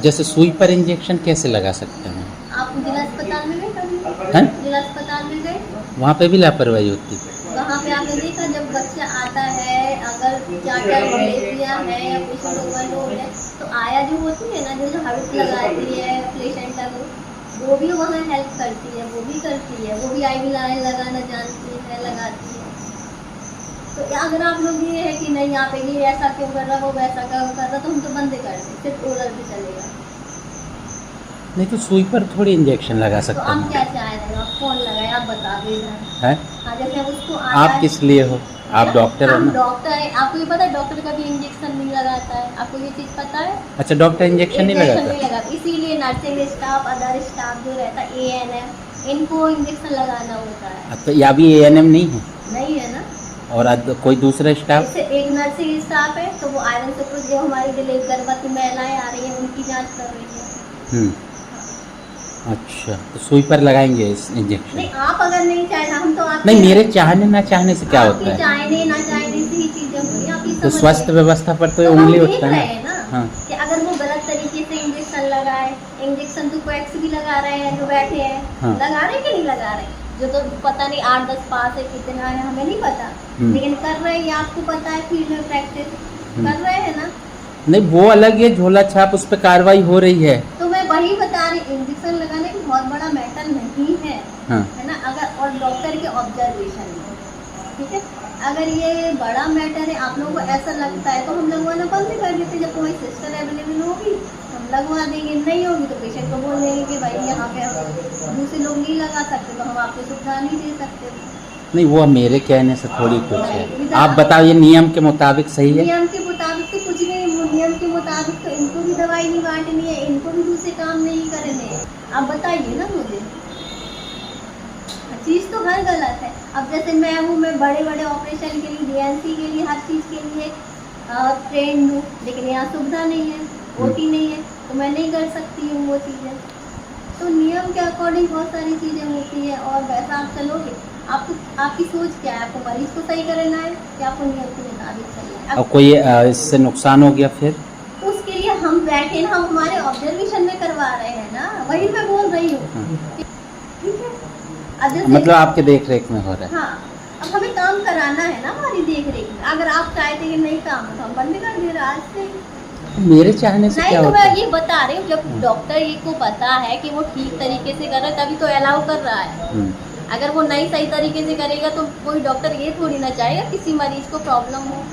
जैसे सुई पर इंजेक्शन कैसे लगा सकते हैं? आप जिला अस्पताल में गए कभी? हैं? जिला अस्पताल में गए? वहाँ पे भी लापरवाही होती? वहाँ पे आपने देखा जब बच्चा आता है, अगर चार्टर मलेरिया है या पेशेंट ओवरलोड है, तो आया जो होती है ना, जो हर्ट लगाती है पेशेंट को, वो भी वहाँ हेल्प करती है, वो भी करती है, वो भी IV लाइन लगाना जानती है, लगाती है। तो अगर आप लोग ये है कि नहीं यहाँ पे ये ऐसा क्यों कर रहा, वो वैसा क्यों कर रहा, तो हम तो बंद कर दें, सिर्फ ओरल पे चलेगा। नहीं तो सुई पर थोड़ी इंजेक्शन लगा तो सकते हम हैं। क्या चाह रहे हैं, आप फोन लगाए, आप बता दीजिए। हैं? हाँ, जैसे अब उसको आता आप है, किस लिए हो? आप डॉक्टर हो हम ना? डॉक्टर है, आपको ये पता है डॉक्टर का भी इंजेक्शन नहीं लगाता है, आपको ये चीज़ पता है? अच्छा, डॉक्टर इंजेक्शन नहीं इंजेक्शन लगाता? नहीं लगाता, इसीलिए नर्सिंग स्टाफ, अदर स्टाफ जो रहता है, ANM, इनको इंजेक्शन लगाना होता है। तो या भी ANM नहीं है? नहीं है ना? और कोई दूसरा स्टाफ? जैसे एक नर्सिंग स्टाफ है, तो वो आयरन से कुछ जो हमारी गर्भवती महिलाएं आ रही हैं उनकी जांच कर रही है। अच्छा, तो सुई पर लगाएंगे इस इंजेक्शन? नहीं, आप अगर नहीं चाहे, हम तो आप नहीं, मेरे चाहने ना चाहने से क्या होता है? चाहने ना चाहने से ही चीजें होती हैं, आप ये तो समझ स्वास्थ्य रहे हैं। व्यवस्था पर तो तो उंगली हम देख उठता रहे है हैं ना। ना हाँ। कि अगर वो गलत तरीके से इंजेक्शन लगाए, इंजेक्शन तो कोएक्स भी लगा रहे हैं जो बैठे हैं, हाँ। लगा रहे हैं कि नहीं लगा रहे हैं, जो तो पता नहीं 8-10 पास है, कितना है हमें नहीं पता, लेकिन कर रहे हैं, ये आपको पता है, फील्ड में प्रैक्टिस कर रहे हैं ना। नहीं, वो अलग है, झोला छाप, उस पर कार्रवाई हो रही है। तो मैं वही बता रही, इंजेक्शन लगाने की बहुत बड़ा मैटर नहीं है। हाँ। है ना, अगर और डॉक्टर के ऑब्जर्वेशन में, ठीक है, अगर ये बड़ा मैटर है, आप लोगों को ऐसा लगता है, तो हम लगवाना बंद कर देते, जब कोई सिस्टर अवेलेबल होगी हम लगवा देंगे, नहीं होगी तो पेशेंट को बोल देंगे कि भाई यहाँ पे दूसरे लोग नहीं लगा सकते, तो हम आपको सुविधा नहीं दे सकते। नहीं, वो मेरे कहने से थोड़ी कुछ है। आप बताओ, ये नियम के मुताबिक सही है? नियम के मुताबिक तो कुछ नहीं, नियम के मुताबिक तो इनको भी दवाई नहीं बांटनी है, इनको भी दूसरे काम नहीं करने हैं। आप बताइए ना मुझे, चीज़ तो हर गलत है। अब जैसे मैं हूँ, मैं बड़े बड़े ऑपरेशन के लिए, DNC के लिए, हर चीज़ के लिए ट्रेंड हूँ, लेकिन यहाँ सुविधा नहीं है, OT नहीं है, तो मैं नहीं कर सकती हूँ वो चीज़ें। तो नियम के अकॉर्डिंग बहुत सारी चीज़ें होती है, और वैसा आप चलोगे, आपको आपकी सोच क्या है, आपको मरीज को सही करना है या आपको नियम के मुताबिक चलना है? अब कोई इससे नुकसान हो गया फिर? तो उसके लिए हम बैठे ना, हम हमारे ऑब्जर्वेशन में करवा रहे हैं ना, वही मैं बोल रही हूँ। ठीक है, मतलब आपके देख रेख में हो रहा है? हाँ, अब हमें काम कराना है ना हमारी देख रेख में। अगर आप चाहते कि नहीं काम है तो हम बंद कर दे रहे आज से। मेरे चाहने से नहीं, क्या तो होता मैं है? ये बता रही हूँ, जब डॉक्टर ये को पता है कि वो ठीक तरीके से कर रहा है, तभी तो अलाउ कर रहा है। अगर वो नहीं सही तरीके से करेगा तो कोई डॉक्टर ये थोड़ी ना चाहेगा किसी मरीज को प्रॉब्लम हो।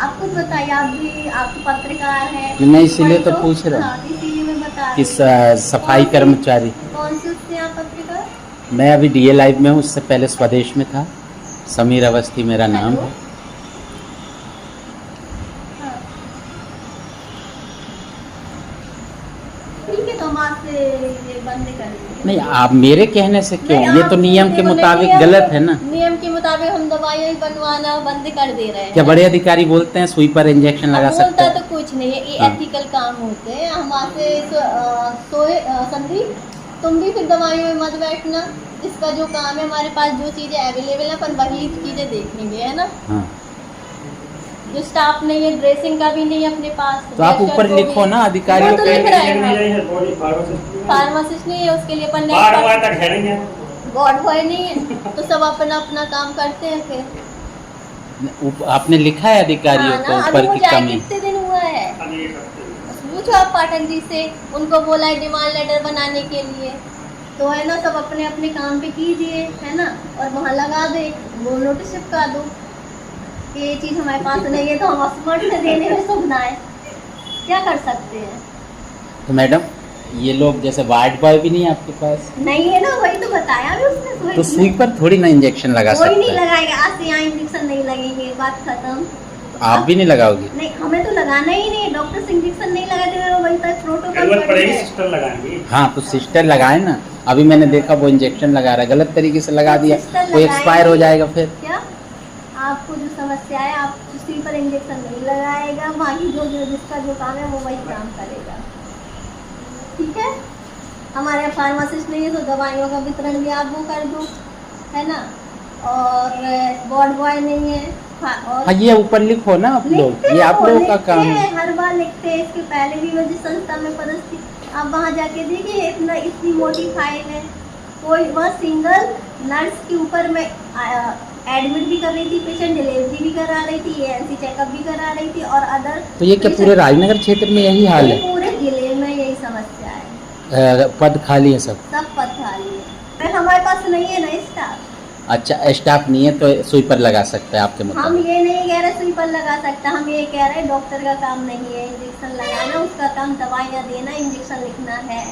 आप कुछ बताइए, आप पत्रकार हैं। मैं इसीलिए तो पूछ रहा हूँ। हाँ, इसीलिए मैं बता कि रही हूँ। सफाई कर्मचारी। कौन से उससे आप पत्रकार? मैं अभी DA लाइव में हूँ, उससे पहले स्वदेश में था। समीर अवस्थी मेरा नाम है। हाँ। ठीक है, तो हम आपसे ये बंद कर देंगे। नहीं, आप मेरे कहने से क्यों? नहीं, ये तो नियम के मुताबिक गलत है ना। नियम के मुताबिक हम दवाइयाँ बनवाना बंद कर दे रहे हैं। क्या बड़े अधिकारी बोलते हैं सुई पर इंजेक्शन लगा सकते बोलता हैं? तो कुछ नहीं है, ये हाँ। एथिकल काम होते हैं। हम आपसे संदीप, तुम भी फिर दवाइयों में मत बैठना, इसका जो काम है, हमारे पास जो चीज़ें अवेलेबल है पर वही चीज़ें देखेंगे, है ना। हाँ। जो स्टाफ नहीं है, ड्रेसिंग का भी नहीं है अपने पास, तो आप ऊपर लिखो ना अधिकारियों तो के। लिख रहे हैं, फार्मासिस्ट नहीं है उसके लिए, पर गॉड बॉय नहीं है, तो सब अपना अपना काम करते हैं फिर। आपने लिखा है अधिकारियों को ऊपर की कमी? कितने दिन हुआ है, पूछो आप पाठक जी से, उनको बोला है डिमांड लेटर बनाने के लिए, तो है ना, सब अपने अपने काम पे कीजिए, है ना, और वहाँ लगा दे, वो नोटिस चिपका दो कि ये चीज़ हमारे पास नहीं है, तो हम एक्सपर्ट से देने में सुविधा है, क्या कर सकते हैं। तो मैडम, ये लोग जैसे वार्ड बॉय भी नहीं है आपके पास? नहीं है ना, वही तो बताया भी उसने। तो सुई पर थोड़ी ना इंजेक्शन लगा सकते हैं? कोई नहीं लगाएगा, आज से यहाँ इंजेक्शन नहीं लगेंगे, बात खत्म। आप भी नहीं लगाओगे? नहीं, हमें तो लगाना ही नहीं, डॉक्टर से इंजेक्शन नहीं लगाते, वही तक प्रोटोकॉल सिस्टर लगाएंगे। हाँ, तो सिस्टर लगाए ना। अभी मैंने देखा वो इंजेक्शन लगा रहा है, गलत तरीके से लगा दिया, वो एक्सपायर हो जाएगा फिर। क्या आपको जो समस्या है, आप उसी पर इंजेक्शन नहीं लगाएगा, बाकी जो जिसका जो काम है वो वही काम करेगा, ठीक है। हमारे यहाँ फार्मासिस्ट नहीं है, तो दवाइयों का वितरण भी आप वो कर दो, है ना, और वार्ड बॉय नहीं है, और हाँ, ये ऊपर लिखो ना आप लोग, लिखते ये आप हो, लोगों का लिखते काम हैं, है। हर बार लिखते हैं। इसके पहले भी मैं जिस संस्था में पदस्थ थी, आप वहाँ जाके देखिए इतनी मोटी फाइल है। कोई वह सिंगल नर्स के ऊपर मैं एडमिट भी कर रही थी, पेशेंट डिलीवरी भी करा रही थी, एएनसी चेकअप भी करा रही थी और अदर। तो ये क्या पूरे राजनगर क्षेत्र में यही हाल है? पूरे जिले में यही समस्या है, पद खाली है सब? सब पद खाली है। हमारे पास नहीं है ना स्टाफ। अच्छा, स्टाफ नहीं है तो स्वीपर लगा सकते हैं आपके हम मुताबिक? ये नहीं कह रहे स्वीपर लगा सकता, हम ये कह रहे हैं डॉक्टर का काम नहीं है इंजेक्शन लगाना, उसका काम दवाइयाँ देना, इंजेक्शन लिखना है।